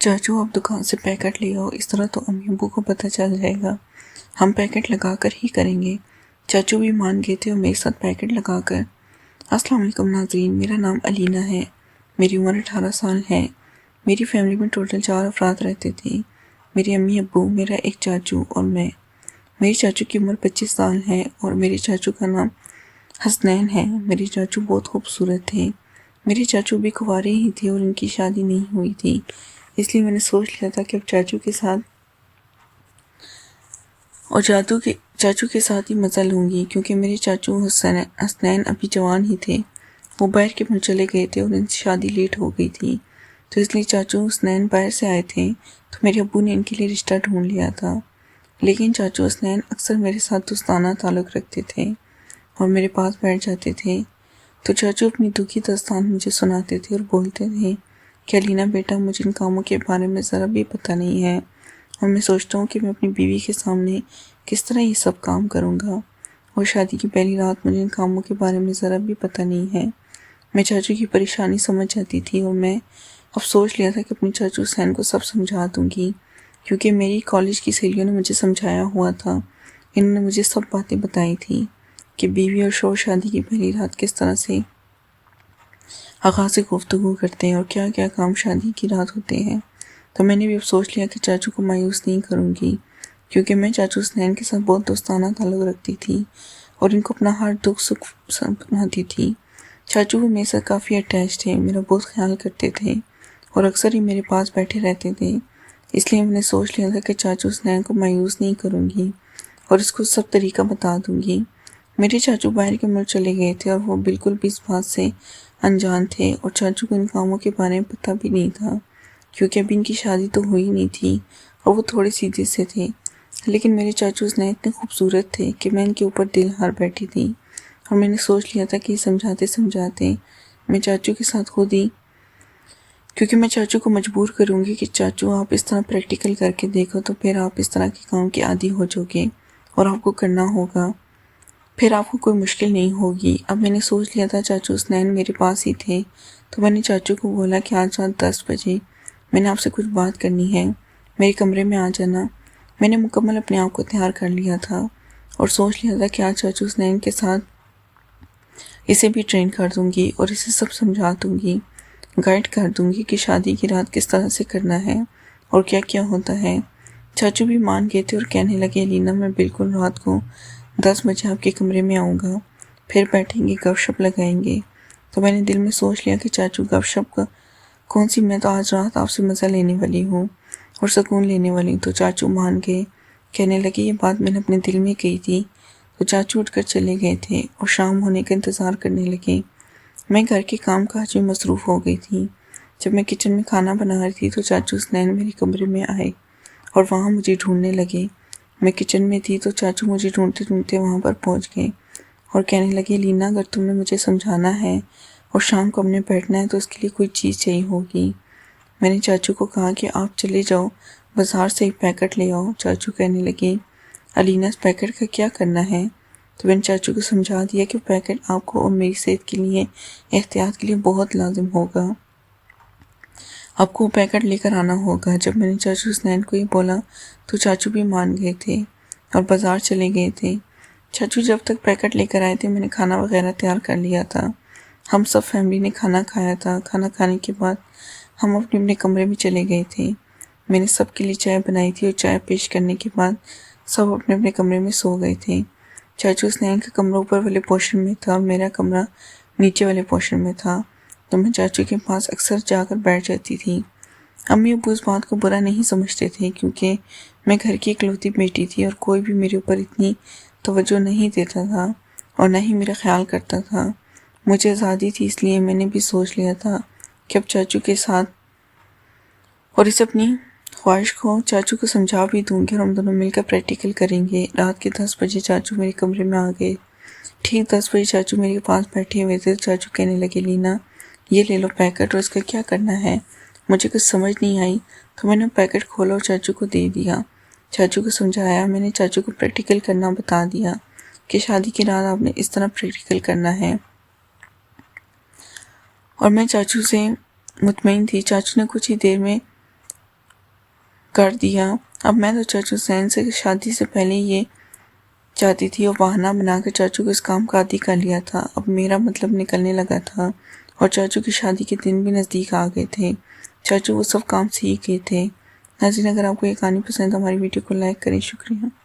चाचू आप दुकान से पैकेट ले आओ, इस तरह तो अम्मी अब्बू को पता चल जाएगा। हम पैकेट लगा कर ही करेंगे। चाचू भी मान गए थे और मेरे साथ पैकेट लगा कर। अस्सलाम वालेकुम नाज़रीन, मेरा नाम अलीना है। मेरी उम्र 18 साल है। मेरी फैमिली में टोटल 4 अफराद रहते थे। मेरे अम्मी अब्बू, मेरा एक चाचू और मैं। मेरे चाचू की उम्र 25 साल है और मेरे चाचू का नाम हसनैन है। मेरे चाचू बहुत खूबसूरत थे। मेरे चाचू भी कुंवारे ही थे और इनकी शादी नहीं हुई थी, इसलिए मैंने सोच लिया था कि अब चाचू के साथ ही मज़ा लूँगी, क्योंकि मेरे चाचू हसनैन अभी जवान ही थे। वो बाहर के मुल्क चले गए थे और इनकी शादी लेट हो गई थी, तो इसलिए चाचू हसनैन बाहर से आए थे, तो मेरे अब्बू ने इनके लिए रिश्ता ढूंढ लिया था। लेकिन चाचू हसनैन अक्सर मेरे साथ दोस्ताना ताल्लुक़ रखते थे और मेरे पास बैठ जाते थे। तो चाचू अपनी दुखी दास्तान मुझे सुनाते थे और बोलते थे कि अलीना बेटा, मुझे इन कामों के बारे में ज़रा भी पता नहीं है और मैं सोचता हूँ कि मैं अपनी बीवी के सामने किस तरह ये सब काम करूँगा, और शादी की पहली रात मुझे इन कामों के बारे में ज़रा भी पता नहीं है। मैं चाचू की परेशानी समझ जाती थी और मैं अब सोच लिया था कि अपने चाचू हुसैन को सब समझा दूँगी, क्योंकि मेरी कॉलेज की सहेलियों ने मुझे समझाया हुआ था। इन्होंने मुझे सब बातें बताई थी कि बीवी और शौहर शादी की पहली रात किस तरह से आगाज़ गुफ्तगू करते हैं और क्या क्या काम शादी की रात होते हैं। तो मैंने भी अब सोच लिया कि चाचू को मायूस नहीं करूँगी, क्योंकि मैं चाचू हसनैन के साथ बहुत दोस्ताना ताल्लुक़ रखती थी और इनको अपना हर दुख सुख सुनाती थी। चाचू वो मेरे साथ काफ़ी अटैच थे, मेरा बहुत ख्याल करते थे और अक्सर ही मेरे पास बैठे रहते थे। इसलिए मैंने सोच लिया था कि चाचू हसनैन को मायूस नहीं करूँगी और इसको सब तरीका बता दूँगी। मेरे चाचू बाहर के मुल्क चले गए थे और वो बिल्कुल भी इस बात से अनजान थे और चाचू को इन कामों के बारे में पता भी नहीं था, क्योंकि अभी इनकी शादी तो हुई नहीं थी और वो थोड़े सीधे से थे। लेकिन मेरे चाचू हसनैन इतने खूबसूरत थे कि मैं इनके ऊपर दिल हार बैठी थी और मैंने सोच लिया था कि समझाते समझाते मैं चाचू के साथ खुद ही, क्योंकि मैं चाचू को मजबूर करूँगी कि चाचू आप इस तरह प्रैक्टिकल करके देखो, तो फिर आप इस तरह के काम के आदी हो जाओगे और आपको करना होगा, फिर आपको कोई मुश्किल नहीं होगी। अब मैंने सोच लिया था, चाचू हसनैन मेरे पास ही थे, तो मैंने चाचू को बोला कि आज रात 10 बजे मैंने आपसे कुछ बात करनी है, मेरे कमरे में आ जाना। मैंने मुकम्मल अपने आप को तैयार कर लिया था और सोच लिया था कि आज चाचू हसनैन के साथ इसे भी ट्रेन कर दूँगी और इसे सब समझा दूँगी, गाइड कर दूँगी कि शादी की रात किस तरह से करना है और क्या क्या होता है। चाचू भी मान गए थे और कहने लगे, अलीना मैं बिल्कुल रात को 10 बजे आपके कमरे में आऊँगा, फिर बैठेंगे, गपशप लगाएंगे। तो मैंने दिल में सोच लिया कि चाचू गपशप का कौन सी, मैं तो आज रात आपसे मज़ा लेने वाली हूँ और सुकून लेने वाली हूँ। तो चाचू मान गए, कहने लगे ये बात मैंने अपने दिल में कही थी। तो चाचू उठकर चले गए थे और शाम होने का इंतज़ार करने लगे। मैं घर के काम काज में मसरूफ़ हो गई थी। जब मैं किचन में खाना बना रही थी तो चाचू हसनैन मेरे कमरे में आए और वहाँ मुझे ढूंढने लगे। मैं किचन में थी तो चाचू मुझे ढूंढते ढूंढते वहाँ पर पहुँच गए और कहने लगे, लीना अगर तुमने मुझे समझाना है और शाम को हमने बैठना है तो इसके लिए कोई चीज़ चाहिए होगी। मैंने चाचू को कहा कि आप चले जाओ, बाज़ार से एक पैकेट ले आओ। चाचू कहने लगे, अलीना इस पैकेट का क्या करना है? तो मैंने चाचू को समझा दिया कि पैकेट आपको और मेरी सेहत के लिए, एहतियात के लिए बहुत लाजिम होगा, आपको वो पैकेट लेकर आना होगा। जब मैंने चाचू हसनैन को ये बोला तो चाचू भी मान गए थे और बाज़ार चले गए थे। चाचू जब तक पैकेट लेकर आए थे मैंने खाना वगैरह तैयार कर लिया था। हम सब फैमिली ने खाना खाया था। खाना खाने के बाद हम अपने अपने कमरे में चले गए थे। मैंने सबके लिए चाय बनाई थी और चाय पेश करने के बाद सब अपने अपने कमरे में सो गए थे। चाचू हसनैन का कमरा ऊपर वाले पोर्शन में था और मेरा कमरा नीचे वाले पोर्शन में था, तो मैं चाचू के पास अक्सर जाकर बैठ जाती थी। अम्मी अब्बू इस बात को बुरा नहीं समझते थे, क्योंकि मैं घर की इकलौती बेटी थी और कोई भी मेरे ऊपर इतनी तवज्जो नहीं देता था और न ही मेरा ख्याल करता था। मुझे आज़ादी थी, इसलिए मैंने भी सोच लिया था कि अब चाचू के साथ और इस अपनी ख्वाहिश को चाचू को समझा भी दूँगी और हम दोनों मिलकर प्रैक्टिकल करेंगे। रात के 10 बजे चाचू मेरे कमरे में आ गए। ठीक 10 बजे चाचू मेरे पास बैठे हुए थे। चाचू कहने लगे, लीना ये ले लो पैकेट और इसका क्या करना है? मुझे कुछ समझ नहीं आई, तो मैंने पैकेट खोला और चाचू को दे दिया। चाचू को समझाया, मैंने चाचू को प्रैक्टिकल करना बता दिया कि शादी की रात आपने इस तरह प्रैक्टिकल करना है, और मैं चाचू से मुतमईन थी। चाचू ने कुछ ही देर में کر دیا۔ اب میں تو چاچو حسین سے شادی سے پہلے یہ چاہتی تھی اور بہانہ بنا کر چاچو کو اس کام کا عادی کر لیا تھا۔ اب میرا مطلب نکلنے لگا تھا اور چاچو کی شادی کے دن بھی نزدیک آ گئے تھے۔ چاچو وہ سب کام سیکھ گئے تھے۔ ناظرین، اگر آپ کو یہ کہانی پسند ہے ہماری ویڈیو کو لائک کریں۔ شکریہ۔